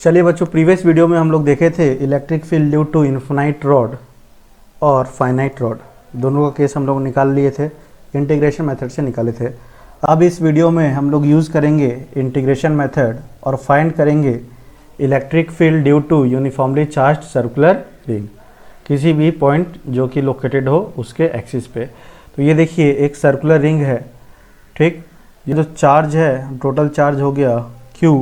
चलिए बच्चों, previous video में हम लोग देखे थे electric field due to infinite rod और फाइनाइट रॉड, दोनों का केस हम लोग निकाल लिए थे, इंटीग्रेशन मेथड से निकाले थे। अब इस वीडियो में हम लोग यूज़ करेंगे इंटीग्रेशन मेथड और फाइंड करेंगे electric field due to uniformly charged circular ring, किसी भी पॉइंट जो कि लोकेटेड हो उसके एक्सिस पे। तो ये देखिए एक सर्कुलर रिंग है, ठीक। ये जो चार्ज है, टोटल चार्ज हो गया Q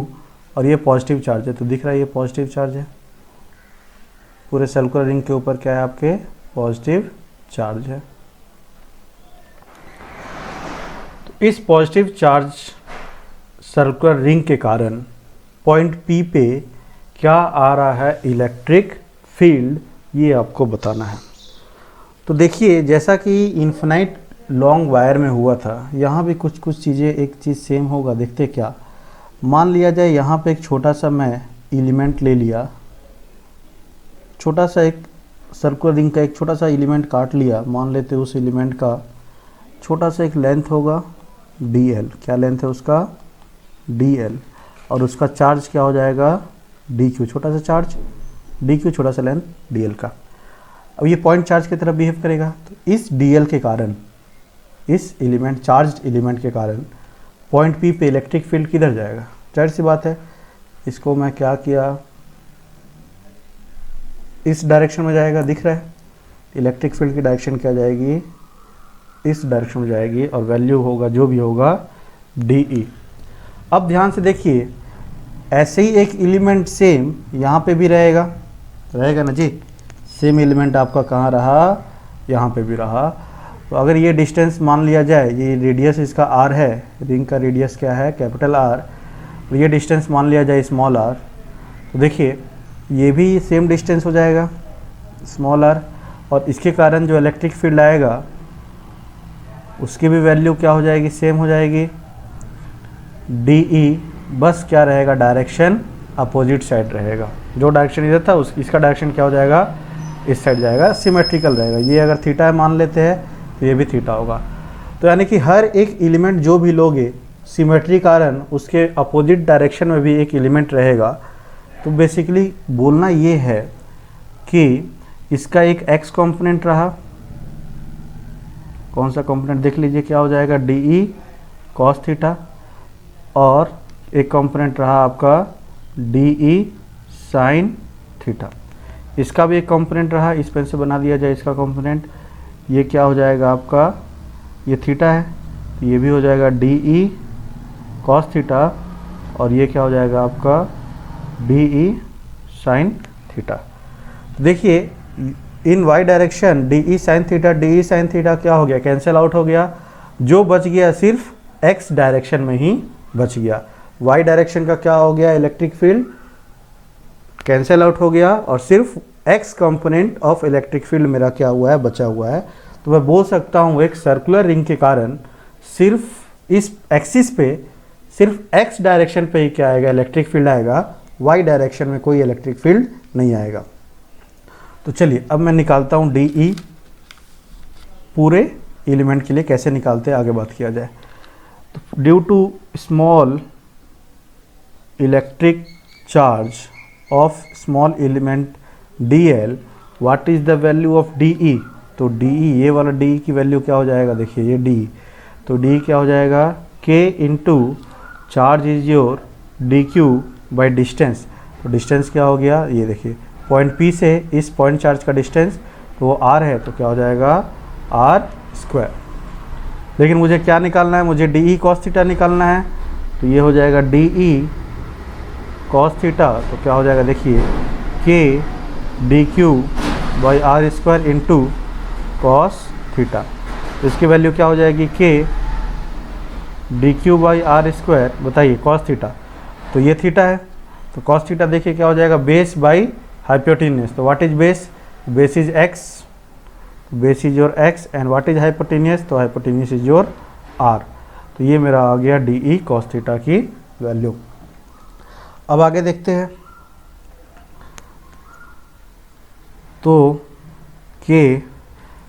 और ये पॉजिटिव चार्ज है, तो दिख रहा है ये पॉजिटिव चार्ज है। पूरे सर्कुलर रिंग के ऊपर क्या है, आपके पॉजिटिव चार्ज है। तो इस पॉजिटिव चार्ज सर्कुलर रिंग के कारण पॉइंट P पे क्या आ रहा है इलेक्ट्रिक फील्ड, ये आपको बताना है। तो देखिए जैसा कि इन्फिनाइट लॉन्ग वायर में हुआ था, यहाँ भी कुछ कुछ चीज़ें एक चीज़ सेम होगा। देखते क्या, मान लिया जाए यहाँ पे एक छोटा सा मैं एलिमेंट ले लिया, छोटा सा एक सर्कुलर रिंग का एक छोटा सा एलिमेंट काट लिया। मान लेते उस एलिमेंट का छोटा सा एक लेंथ होगा dl, क्या लेंथ है उसका dl, और उसका चार्ज क्या हो जाएगा dq, छोटा सा चार्ज dq, छोटा सा लेंथ dl का। अब ये पॉइंट चार्ज की तरफ बिहेव करेगा, तो इस dl के कारण, इस एलिमेंट चार्ज्ड एलिमेंट के कारण पॉइंट P पे इलेक्ट्रिक फील्ड किधर जाएगा, जाहिर सी बात है। इसको मैं क्या किया, इस डायरेक्शन में जाएगा, दिख रहा है। इलेक्ट्रिक फील्ड की डायरेक्शन क्या जाएगी, इस डायरेक्शन में जाएगी, और वैल्यू होगा जो भी होगा DE। अब ध्यान से देखिए, ऐसे ही एक एलिमेंट सेम यहाँ पे भी रहेगा, रहेगा ना जी। सेम एलिमेंट आपका कहाँ रहा, यहाँ पे भी रहा। तो अगर ये डिस्टेंस मान लिया जाए, ये रेडियस इसका r है, रिंग का रेडियस क्या है कैपिटल R, तो ये डिस्टेंस मान लिया जाए स्मॉल r, तो देखिए ये भी सेम डिस्टेंस हो जाएगा स्मॉल r, और इसके कारण जो इलेक्ट्रिक फील्ड आएगा उसकी भी वैल्यू क्या हो जाएगी, सेम हो जाएगी DE। बस क्या रहेगा, डायरेक्शन अपोजिट साइड रहेगा। जो डायरेक्शन इधर था इसका डायरेक्शन क्या हो जाएगा, इस साइड जाएगा, सिमेट्रिकल रहेगा। ये अगर थीटा मान लेते हैं तो ये भी थीटा होगा। तो यानी कि हर एक एलिमेंट जो भी लोगे सिमेट्री कारण उसके अपोजिट डायरेक्शन में भी एक एलिमेंट रहेगा। तो बेसिकली बोलना ये है कि इसका एक x कंपोनेंट रहा, कौन सा कंपोनेंट देख लीजिए, क्या हो जाएगा DE cos थीटा, और एक कंपोनेंट रहा आपका DE sin थीटा। इसका भी एक कंपोनेंट रहा, इस पेन से बना दिया जाए इसका कंपोनेंट, ये क्या हो जाएगा आपका, ये थीटा है, ये भी हो जाएगा DE cos थीटा, और ये क्या हो जाएगा आपका DE sin थीटा। देखिए इन y direction DE sin theta क्या हो गया, कैंसिल आउट हो गया। जो बच गया सिर्फ x डायरेक्शन में ही बच गया। y डायरेक्शन का क्या हो गया, इलेक्ट्रिक फील्ड कैंसिल आउट हो गया, और सिर्फ x component of electric field मेरा क्या हुआ है, बचा हुआ है। तो मैं बोल सकता हूँ एक सर्कुलर रिंग के कारण सिर्फ इस एक्सिस पे, सिर्फ x डायरेक्शन पे ही क्या आएगा, इलेक्ट्रिक फील्ड आएगा, y डायरेक्शन में कोई इलेक्ट्रिक फील्ड नहीं आएगा। तो चलिए अब मैं निकालता हूँ DE पूरे एलिमेंट के लिए, कैसे निकालते हैं आगे बात किया जाए। तो due to small electric charge of small element DL, what is the value of DE। तो DE, ये वाला DE की वैल्यू क्या हो जाएगा, देखिए ये DE, तो DE क्या हो जाएगा, K into charge is your DQ by distance. तो डिस्टेंस क्या हो गया, ये देखिए पॉइंट P से इस पॉइंट चार्ज का डिस्टेंस, तो वो R है, तो क्या हो जाएगा R²। लेकिन मुझे क्या निकालना है, मुझे DE cos थीटा निकालना है, तो ये हो जाएगा DE cos थीटा, तो क्या हो जाएगा देखिए K DQ by R² into cos theta. तो इसकी वैल्यू क्या हो जाएगी, K DQ बाई R², बताइए cos थीटा, तो ये थीटा है, तो cos थीटा देखिए क्या हो जाएगा, बेस बाई हाइपोटेन्यूज। तो what is base, base is x, base is your x, and what is hypotenuse, तो हाइपोटेन्यूज इज योर r। तो ये मेरा आ गया DE cos थीटा की वैल्यू। अब आगे देखते हैं। तो K,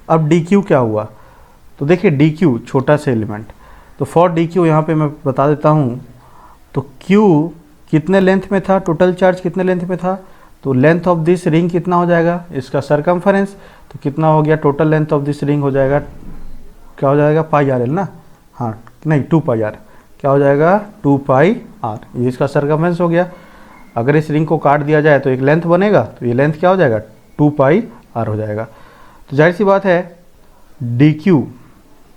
अब DQ क्या हुआ, तो देखिए DQ छोटा सा एलिमेंट, तो फॉर DQ यहाँ पे मैं बता देता हूँ। तो Q कितने लेंथ में था, टोटल चार्ज कितने लेंथ में था, तो लेंथ ऑफ दिस रिंग कितना हो जाएगा, इसका सरकमफरेंस, तो कितना हो गया, total length of this ring हो जाएगा, क्या हो जाएगा, पाई आर एल ना, हाँ नहीं 2 पाई आर, क्या हो जाएगा 2 पाई आर, ये इसका सरकमफरेंस हो गया। अगर इस रिंग को काट दिया जाए तो एक लेंथ बनेगा, तो ये लेंथ क्या हो जाएगा 2 पाई आर हो जाएगा। तो जाहिर सी बात है डी क्यू,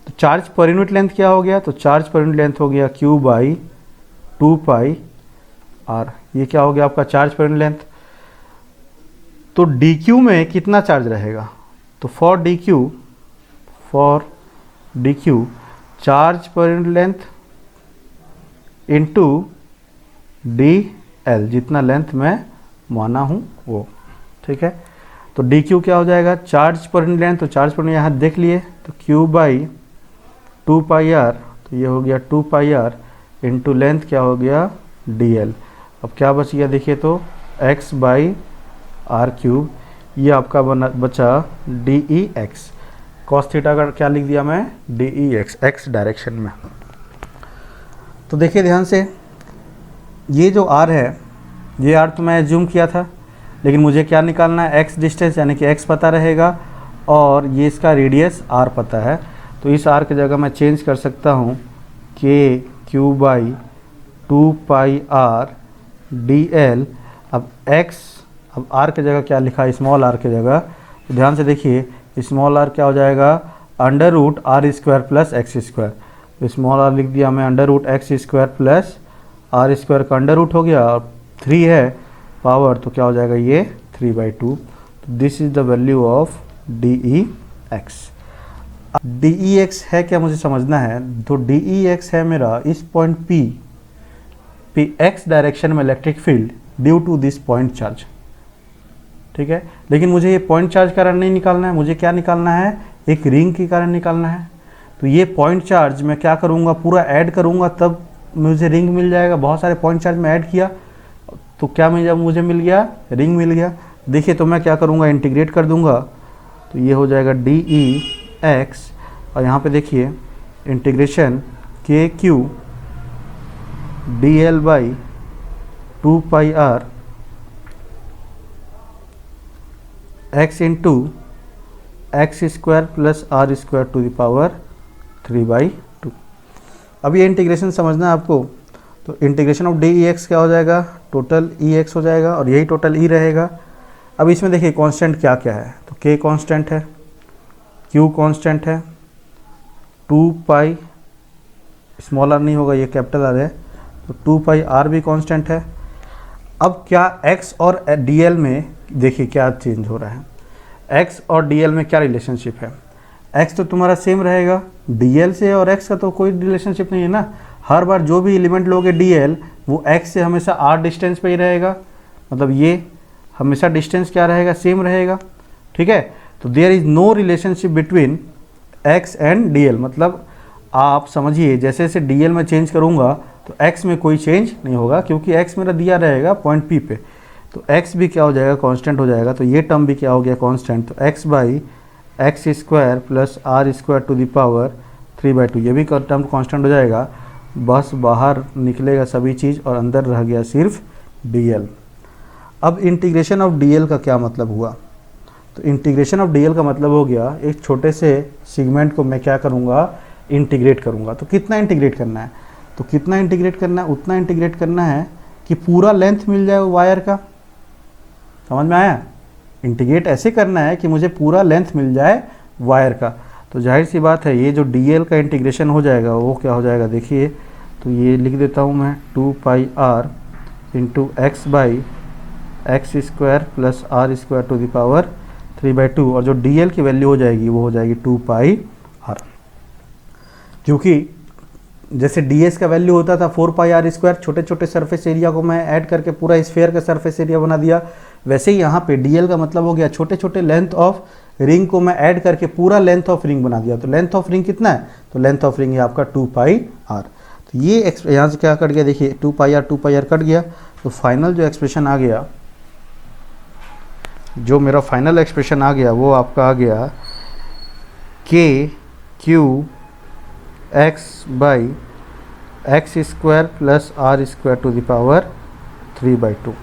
तो चार्ज पर यूनिट लेंथ क्या हो गया, तो चार्ज पर यूनिट लेंथ हो गया क्यू बाई 2 पाई आर, ये क्या हो गया आपका चार्ज पर यूनिट लेंथ। तो डी क्यू में कितना चार्ज रहेगा, तो for D Q charge per unit length into D L, जितना लेंथ मैं माना हूँ वो, ठीक है। तो डी क्यू क्या हो जाएगा, चार्ज पर यूनिट लेंथ, तो चार्ज पर यूनिट यहाँ देख लिए, तो क्यू बाई 2 पाई आर, तो ये हो गया 2 पाई आर इंटू लेंथ क्या हो गया डी एल। अब क्या बच गया देखिए, तो x बाई आर क्यूब, ये आपका बचा D e x, cos theta का क्या लिख दिया मैं, D e x, x direction में। तो देखिए ध्यान से, ये जो r है, ये r तो मैं जूम किया था, लेकिन मुझे क्या निकालना है, x डिस्टेंस, यानी कि x पता रहेगा, और ये इसका रेडियस r पता है। तो इस r की जगह मैं चेंज कर सकता हूँ k Q by 2 pi R D L. अब x, अब r की जगह क्या लिखा है, स्मॉल r की जगह, तो ध्यान से देखिए, स्मॉल r क्या हो जाएगा, under root r square plus x square, तो स्मॉल r लिख दिया मैं under root x square plus are square का अंडर रूट हो गया, और 3 है पावर, तो क्या हो जाएगा ये 3/2। This is the value of d e x. D e x है क्या मुझे समझना है, तो डी ई एक्स है मेरा इस पॉइंट P एक्स डायरेक्शन में electric field due to this point charge, ठीक है। लेकिन मुझे ये पॉइंट चार्ज कारण नहीं निकालना है, मुझे क्या निकालना है, एक रिंग के कारण निकालना है। तो ये पॉइंट चार्ज मैं क्या करूँगा, पूरा ऐड करूँगा, तब मुझे रिंग मिल जाएगा। बहुत सारे पॉइंट चार्ज में ऐड किया तो क्या मुझे मिल गया, रिंग मिल गया। देखिए तो मैं क्या करूँगा, इंटीग्रेट कर दूँगा, तो ये हो जाएगा डी ई एक्स, और यहाँ पे देखिए इंटीग्रेशन के q d l by 2 pi r x into x square plus are square to the power 3/2। अब ये इंटीग्रेशन समझना है आपको, तो integration of d e x क्या हो जाएगा, टोटल ई एक्स हो जाएगा, और यही टोटल ई रहेगा। अब इसमें देखिए कांस्टेंट क्या क्या है, तो के कांस्टेंट है, क्यू कांस्टेंट है, 2 पाई स्मॉल आर नहीं होगा, ये कैपिटल आर है, तो 2 पाई आर भी कांस्टेंट है। अब क्या x और dl में देखिए क्या चेंज हो रहा है, x और dl में क्या रिलेशनशिप है, x तो तुम्हारा सेम रहेगा dl से, और x का तो कोई रिलेशनशिप नहीं है ना। हर बार जो भी एलिमेंट लोगे dl, वो x से हमेशा r डिस्टेंस पे ही रहेगा, मतलब ये हमेशा डिस्टेंस क्या रहेगा, सेम रहेगा, ठीक है। तो there is no relationship between x and dl, मतलब आप समझिए जैसे जैसे dl में चेंज करूँगा तो x में कोई चेंज नहीं होगा, क्योंकि x मेरा दिया रहेगा पॉइंट P पे, तो x भी क्या हो जाएगा, कांस्टेंट हो जाएगा। तो ये टर्म भी क्या हो गया, कांस्टेंट, तो x by x square plus are square to the power 3/2, ये भी टर्म कांस्टेंट हो जाएगा। बस बाहर निकलेगा सभी चीज़, और अंदर रह गया सिर्फ dl। अब इंटीग्रेशन ऑफ dl का क्या मतलब हुआ, तो इंटीग्रेशन ऑफ dl का मतलब हो गया, एक छोटे से सेगमेंट को मैं क्या करूँगा, इंटीग्रेट करूँगा। तो कितना इंटीग्रेट करना है, तो कितना इंटीग्रेट करना है, उतना इंटीग्रेट करना है कि पूरा लेंथ मिल जाए वायर का। समझ में आया, इंटीग्रेट ऐसे करना है कि मुझे पूरा लेंथ मिल जाए वायर का। तो जाहिर सी बात है ये जो dl का इंटीग्रेशन हो जाएगा वो क्या हो जाएगा, देखिए तो ये लिख देता हूँ मैं 2 pi R into X by x square plus are square to the power 3/2, और जो dl की वैल्यू हो जाएगी वो हो जाएगी 2 पाई आर, क्योंकि जैसे ds का वैल्यू होता था 4 पाई आर स्क्वायर, छोटे छोटे सरफेस एरिया को मैं ऐड करके पूरा स्फेयर का सरफेस एरिया बना दिया, वैसे ही यहाँ पे dl का मतलब हो गया छोटे छोटे लेंथ ऑफ रिंग को मैं ऐड करके पूरा लेंथ ऑफ रिंग बना दिया। तो लेंथ ऑफ रिंग कितना है, तो लेंथ ऑफ रिंग है आपका 2 पाई आर। तो ये यहाँ से क्या कट गया, देखिए 2 पाई आर कट गया। तो फाइनल जो एक्सप्रेशन आ गया, जो मेरा फाइनल एक्सप्रेशन आ गया वो आपका आ गया k q x by x square plus are square to the power 3/2।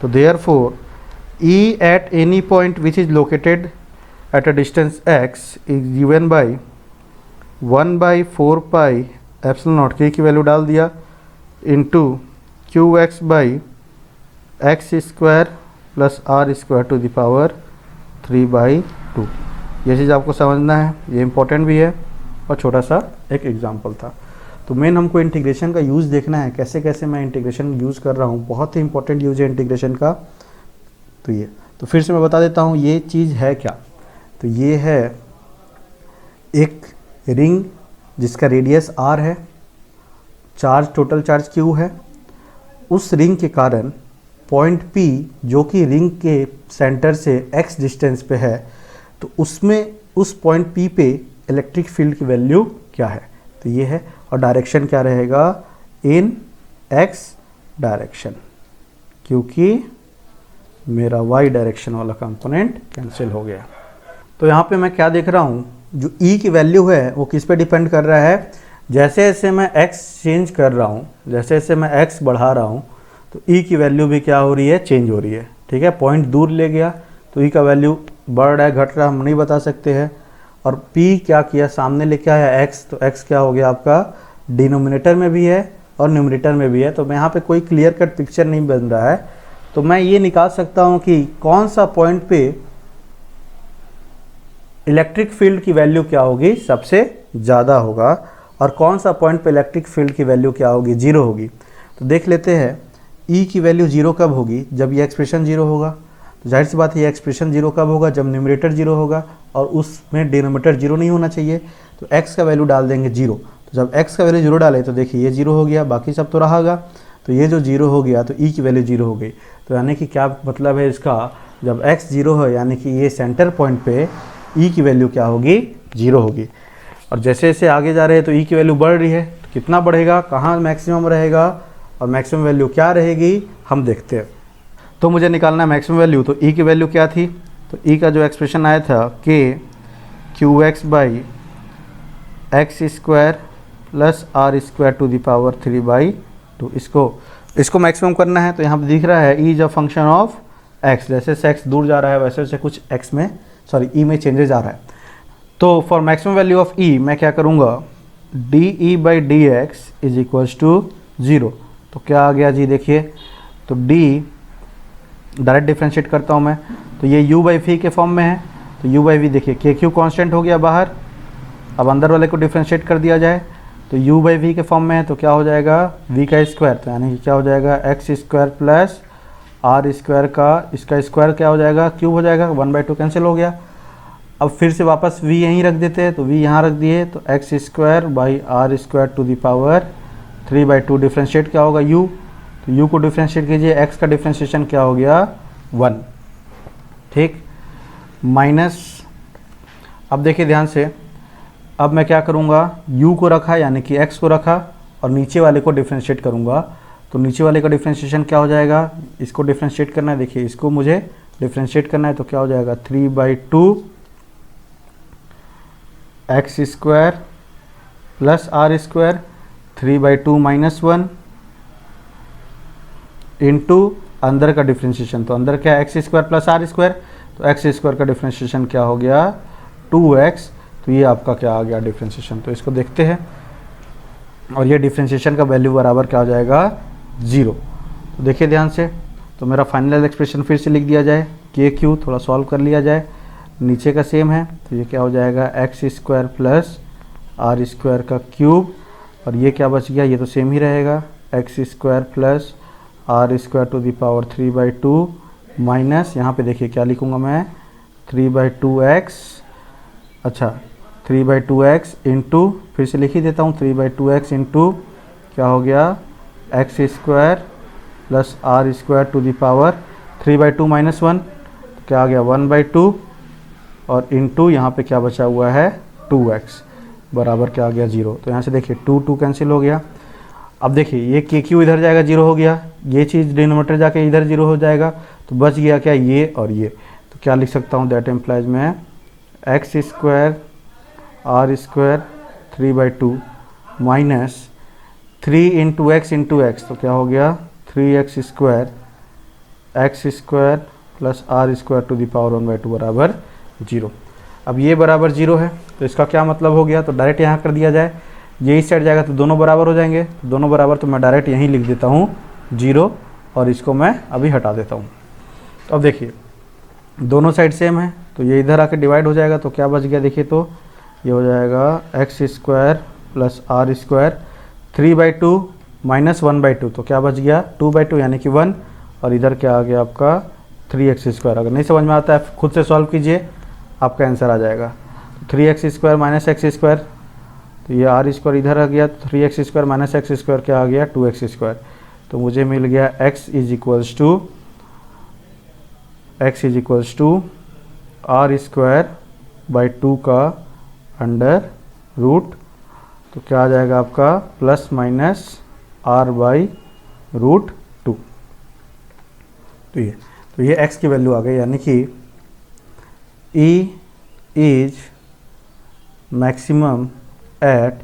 तो therefore E at any point which is located at a distance x is given by 1/4 pi epsilon naught, k की value डाल दिया, into q x by x square plus are square to the power 3/2। ये चीज़ आपको समझना है, ये important भी है और छोटा सा एक एग्जांपल था। तो मेन हमको इंटीग्रेशन का यूज़ देखना है, कैसे कैसे मैं इंटीग्रेशन यूज़ कर रहा हूँ, बहुत ही इंपॉर्टेंट यूज़ है इंटीग्रेशन का। तो ये तो फिर से मैं बता देता हूँ ये चीज़ है क्या। तो ये है एक रिंग जिसका रेडियस r है, चार्ज टोटल चार्ज q है। उस रिंग के कारण पॉइंट P जो कि रिंग के सेंटर से x डिस्टेंस पे है, तो उसमें उस पॉइंट P पे इलेक्ट्रिक फील्ड की वैल्यू क्या है, तो ये है। और डायरेक्शन क्या रहेगा, इन x डायरेक्शन, क्योंकि मेरा y डायरेक्शन वाला कंपोनेंट कैंसिल हो गया। तो यहाँ पे मैं क्या देख रहा हूँ, जो E की वैल्यू है वो किस पे डिपेंड कर रहा है, जैसे जैसे मैं x चेंज कर रहा हूँ, जैसे जैसे मैं x बढ़ा रहा हूँ, तो E की वैल्यू भी क्या हो रही है, चेंज हो रही है। ठीक है, पॉइंट दूर ले गया तो E का वैल्यू बढ़ रहा है घट रहा है हम नहीं बता सकते हैं। और P क्या किया, सामने लेके आया x, तो x क्या हो गया आपका, डिनोमिनेटर में भी है और न्यूमरेटर में भी है। तो मैं यहाँ पे कोई क्लियर कट पिक्चर नहीं बन रहा है, तो मैं ये निकाल सकता हूँ कि कौन सा पॉइंट पे इलेक्ट्रिक फील्ड की वैल्यू क्या होगी, सबसे ज़्यादा होगा, और कौन सा पॉइंट पे इलेक्ट्रिक फील्ड की वैल्यू क्या होगी, जीरो होगी। तो देख लेते हैं E की वैल्यू जीरो कब होगी, जब ये एक्सप्रेशन जीरो होगा। तो जाहिर सी बात है ये एक्सप्रेशन जीरो कब होगा, जब न्यूमरेटर जीरो होगा और उसमें डिनोमिनेटर जीरो नहीं होना चाहिए। तो x का वैल्यू डाल देंगे जीरो। तो जब x का वैल्यू जीरो डाले तो देखिए ये जीरो हो गया, बाकी सब तो रहागा। तो ये जो जीरो हो गया तो E की वैल्यू जीरो हो गई। तो यानी कि क्या मतलब है इसका, जब x जीरो है यानी कि ये सेंटर पॉइंट पे E की वैल्यू क्या होगी, जीरो होगी। और जैसे जैसे आगे जा रहे हैं तो E की वैल्यू बढ़ रही है, तो कितना बढ़ेगा, कहाँ मैक्सिमम रहेगा और मैक्सिमम वैल्यू क्या रहेगी हम देखते हैं। तो मुझे निकालना है मैक्सिमम वैल्यू। तो E की वैल्यू क्या थी, तो E का जो एक्सप्रेशन आया था k QX by x square plus are square to the power 3/2। इसको मैक्सिमम करना है। तो यहाँ पर दिख रहा है E is a function of x, जैसे से x दूर जा रहा है वैसे वैसे कुछ x में E में चेंजेस आ रहा है। तो for maximum value of E मैं क्या करूँगा, dE by d x is equals to 0। तो क्या आ गया जी, देखिए तो D डायरेक्ट डिफ्रेंशिएट करता हूँ मैं, तो ये u बाई v के फॉर्म में है। तो u बाई v देखिए के क्यू कॉन्स्टेंट हो गया बाहर, अब अंदर वाले को डिफ्रेंशिएट कर दिया जाए तो u बाई v के फॉर्म में है, तो क्या हो जाएगा v का स्क्वायर, तो यानी कि क्या हो जाएगा x square plus are square का, इसका स्क्वायर क्या हो जाएगा, क्यूब हो जाएगा, 1/2 कैंसिल हो गया। अब फिर से वापस v यहीं रख देते हैं, तो v यहाँ रख दिए, तो x square by r square to the power 3/2। Differentiate क्या होगा u, तो u को डिफ्रेंशिएट कीजिए, x का डिफ्रेंशिएशन क्या हो गया 1। ठीक, माइनस, अब देखिए ध्यान से, अब मैं क्या करूँगा, u को रखा यानी कि x को रखा और नीचे वाले को डिफ्रेंशिएट करूँगा। तो नीचे वाले का डिफ्रेंशिएशन क्या हो जाएगा, इसको डिफ्रेंशिएट करना है, देखिए इसको मुझे डिफ्रेंशिएट करना है, तो क्या हो जाएगा 3/2 x square plus are square 3/2 minus 1 into अंदर का डिफ्रेंशिएशन, तो अंदर क्या है x square plus are square, तो एक्स स्क्वायर का डिफ्रेंशिएशन क्या हो गया 2x। तो ये आपका क्या आ गया डिफ्रेंशिएशन। तो इसको देखते हैं, और ये डिफ्रेंशिएशन का वैल्यू बराबर क्या हो जाएगा 0। तो देखिए ध्यान से, तो मेरा फाइनल एक्सप्रेशन फिर से लिख दिया जाए, के क्यू थोड़ा सॉल्व कर लिया जाए, नीचे का सेम है, तो ये क्या हो जाएगा x square plus are square का क्यूब, और ये क्या बच गया, ये तो सेम ही रहेगा, x square plus are square to the power 3/2 minus, यहाँ पे देखिए क्या लिखूँगा मैं 3/2x, अच्छा 3/2x इंटू, फिर से लिख ही देता हूँ 3/2x इंटू क्या हो गया x square plus are square to the power 3/2 minus 1, तो क्या आ गया 1/2, और इंटू यहाँ पे क्या बचा हुआ है 2x बराबर क्या आ गया 0। तो यहाँ से देखिए 2 कैंसिल हो गया। अब देखिए ये के क्यू इधर जाएगा 0 हो गया, ये चीज़ डिनोमिनेटर जाके इधर 0 हो जाएगा, तो बच गया क्या ये और ये। तो क्या लिख सकता हूँ, दैट एम्प्लाइज में x square r square 3/2 minus 3 into x, तो क्या हो गया 3x² x² plus r² to the power 1/2 बराबर 0। अब ये बराबर 0 है तो इसका क्या मतलब हो गया, तो डायरेक्ट यहाँ कर दिया जाए, ये इस साइड जाएगा तो दोनों बराबर हो जाएंगे, दोनों बराबर, तो मैं डायरेक्ट यहीं लिख देता हूँ 0 और इसको मैं अभी हटा देता हूँ। तो अब देखिए दोनों साइड सेम है तो ये इधर आके डिवाइड हो जाएगा, तो क्या बच गया देखिए, तो ये हो जाएगा x² प्लस r², 3/2 माइनस 1/2, तो क्या बच गया 2/2 यानी कि 1, और इधर क्या आ गया आपका 3x²। अगर नहीं समझ में आता है खुद से सॉल्व कीजिए, आपका आंसर आ जाएगा। 3x² माइनस x², तो ये r² इधर आ गया, 3x² माइनस x² क्या आ गया 2x², तो मुझे मिल गया x is equals to r²/2 का अंडर रूट, तो क्या आ जाएगा आपका प्लस माइनस r/√2। तो ये x की वैल्यू आ गई, यानी कि E is maximum at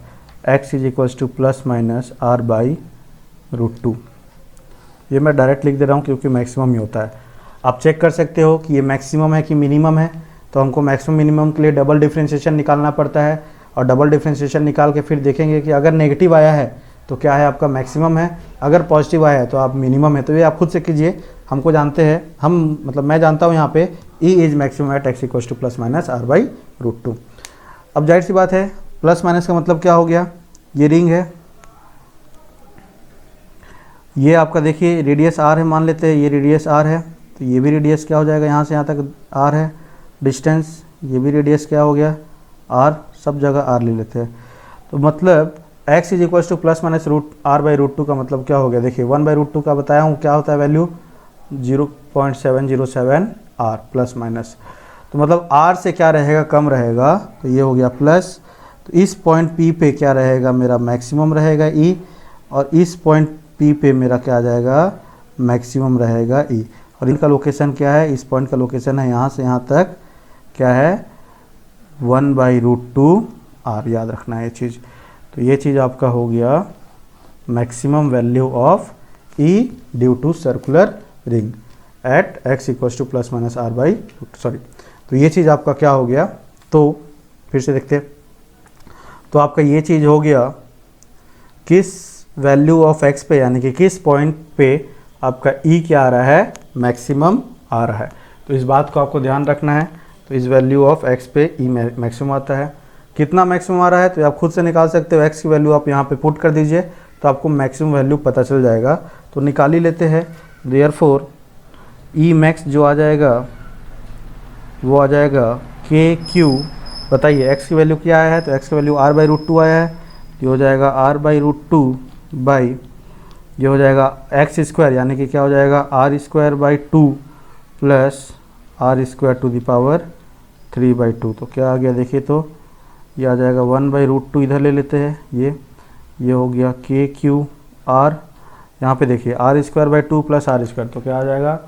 x is equals to plus minus r/√2। ये मैं डायरेक्ट लिख दे रहा हूँ क्योंकि मैक्सिमम ही होता है। आप चेक कर सकते हो कि ये मैक्सिमम है कि मिनिमम है, तो हमको मैक्सिमम मिनिमम के लिए डबल डिफ्रेंशिएशन निकालना पड़ता है, और डबल डिफ्रेंशिएशन निकाल के फिर देखेंगे कि अगर नेगेटिव आया है तो क्या है आपका मैक्सिमम है, अगर पॉजिटिव आया है तो आप मिनिमम है। तो ये आप खुद से कीजिए, हमको जानते हैं, मैं जानता हूँ यहाँ पे E is maximum at x equals to plus minus r/√2। अब जाहिर सी बात है प्लस माइनस का मतलब क्या हो गया, ये रिंग है, ये आपका देखिए रेडियस r है, मान लेते हैं ये रेडियस r है, तो ये भी रेडियस क्या हो जाएगा, यहाँ से यहाँ तक r है डिस्टेंस, ये भी रेडियस क्या हो गया r, सब जगह r ले लेते हैं। तो मतलब x is equals to plus minus r/√2 का मतलब क्या हो गया, देखिए 1/√2 का बताया हूँ क्या होता है वैल्यू 0.707 r प्लस माइनस, तो मतलब r से क्या रहेगा कम रहेगा, तो ये हो गया प्लस, तो इस पॉइंट P पे क्या रहेगा मेरा मैक्सिमम रहेगा E, और इस पॉइंट P पे मेरा क्या आ जाएगा मैक्सिमम रहेगा E, और इनका लोकेशन क्या है, इस पॉइंट का लोकेशन है यहाँ से यहाँ तक क्या है 1/√2 r, याद रखना है ये चीज़। तो ये चीज़ आपका हो गया maximum value of E due to circular ring at x equals to plus minus r/√2, तो ये चीज़ आपका क्या हो गया, तो फिर से देखते हैं, तो आपका ये चीज़ हो गया किस वैल्यू ऑफ x पे, यानी कि किस पॉइंट पे आपका E क्या आ रहा है मैक्सिमम आ रहा है। तो इस बात को आपको ध्यान रखना है, तो इस वैल्यू ऑफ x पे E मैक्सिमम आता है, कितना मैक्सिमम आ रहा है तो आप खुद से निकाल सकते हो, x की वैल्यू आप यहाँ पे पुट कर दीजिए तो आपको मैक्सिमम वैल्यू पता चल जाएगा, तो निकाल ही लेते हैं। देयरफॉर E मैक्स जो आ जाएगा वो आ जाएगा KQ, बताइए x की वैल्यू क्या आया है, तो x की वैल्यू r/√2 आया है, ये हो जाएगा r/√2 बाई, ये हो जाएगा x², यानी कि क्या हो जाएगा r²/2 plus r² to the power 3/2, तो क्या आ गया देखिए, तो ये आ जाएगा 1/√2, इधर ले लेते हैं, ये हो गया KQR, यहाँ पे देखिए r²/2 प्लस r², तो क्या आ जाएगा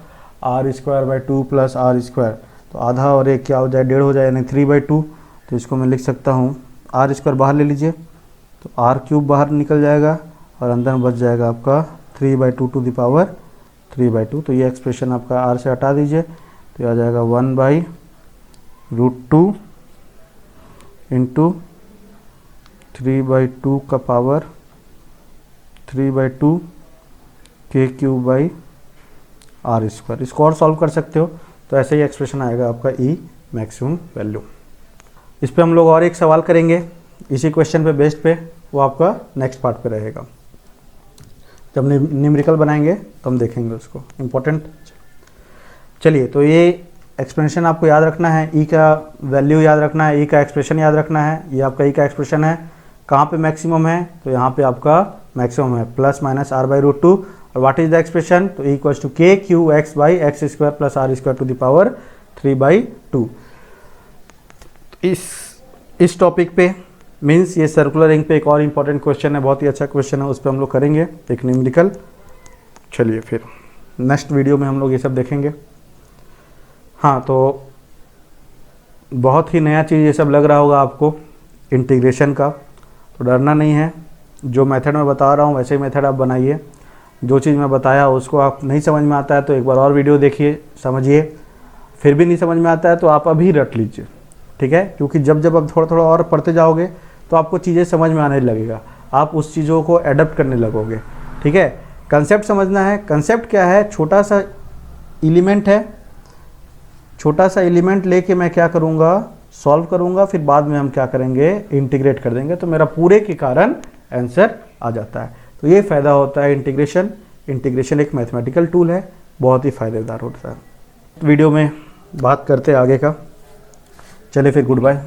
r²/2 प्लस r², तो आधा और एक क्या हो जाए 1.5 हो जाए, यानी 3/2, तो इसको मैं लिख सकता हूँ r² बाहर ले लीजिए तो r³ बाहर निकल जाएगा और अंदर बच जाएगा आपका 3/2 टू द पावर 3/2, तो ये एक्सप्रेशन आपका r से हटा दीजिए तो आ जाएगा 1/√2 इंटू 3/2 का पावर 3/2 KQ/r²। इसको और सॉल्व कर सकते हो, तो ऐसे ही एक्सप्रेशन आएगा आपका E मैक्सिमम वैल्यू। इस पे हम लोग और एक सवाल करेंगे इसी क्वेश्चन पे बेस्ड पे, वो आपका नेक्स्ट पार्ट पे रहेगा, जब न्यूमेरिकल बनाएंगे तो हम देखेंगे उसको, इम्पोर्टेंट। चलिए, तो ये एक्सप्रेशन आपको याद रखना है, E का वैल्यू याद रखना है, E का एक्सप्रेशन याद रखना है, ये आपका E का एक्सप्रेशन है, कहाँ पे मैक्सिमम है, तो यहाँ पे आपका मैक्सिमम है प्लस माइनस r/√2, और व्हाट इज द एक्सप्रेशन, तो E equals to KQX/x² plus r² to the power 3/2। इस टॉपिक पे मीन्स ये सर्कुलर रिंग पे एक और इम्पॉर्टेंट क्वेश्चन है, बहुत ही अच्छा क्वेश्चन है, उस पर हम लोग करेंगे एक न्यूमेरिकल। चलिए फिर नेक्स्ट वीडियो में हम लोग ये सब देखेंगे। हाँ, तो बहुत ही नया चीज़ ये सब लग रहा होगा आपको इंटीग्रेशन का, तो डरना नहीं है, जो मेथड मैं बता रहा हूँ वैसे ही मेथड आप बनाइए, जो चीज़ मैं बताया उसको आप नहीं समझ में आता है तो एक बार और वीडियो देखिए, समझिए। फिर भी नहीं समझ में आता है तो आप अभी रट लीजिए, ठीक है, क्योंकि जब जब आप थोड़ा थोड़ा और पढ़ते जाओगे तो आपको चीज़ें समझ में आने लगेगा, आप उस चीज़ों को एडप्ट करने लगोगे, ठीक है। कंसेप्ट समझना है। कंसेप्ट क्या है? छोटा सा एलिमेंट है, छोटा सा एलिमेंट लेके मैं क्या करूँगा, सॉल्व करूँगा, फिर बाद में हम क्या करेंगे, इंटीग्रेट कर देंगे, तो मेरा पूरे के कारण आंसर आ जाता है। तो ये फ़ायदा होता है इंटीग्रेशन। इंटीग्रेशन एक मैथमेटिकल टूल है, बहुत ही फ़ायदेदार होता है। वीडियो में बात करते आगे का, चले फिर गुड बाय।